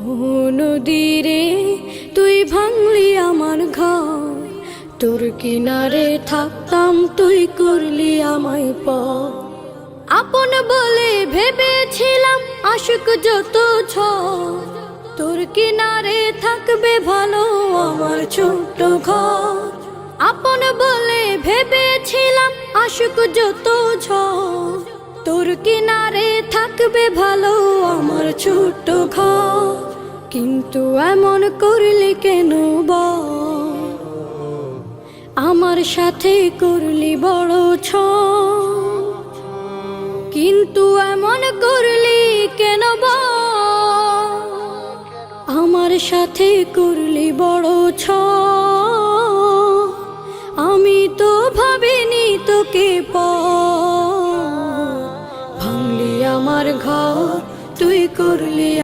নদীরে তুই ভাঙলি আমার ঘর, তোর কিনারে থাকতাম তুই করলি আমায় পর। আপন বলে ভেবেছিলাম আশুক যত ঝড়, তোর কিনারে থাকবে ভালো আমার ছোট্ট ঘর। আপন বলে ভেবেছিলাম আশুক যত ঝড়, তোর কিনারে থাকবে ভালো আমার ছোট্ট ঘর। কিন্তু এমন করলি কেন বল, আমার সাথে করলি বড় ছল। কিন্তু এমন করলি কেন বল, আমার সাথে করলি বড় ছল। আমি তো ভাবিনি তোকে পর, ভাঙলি আমার ঘর,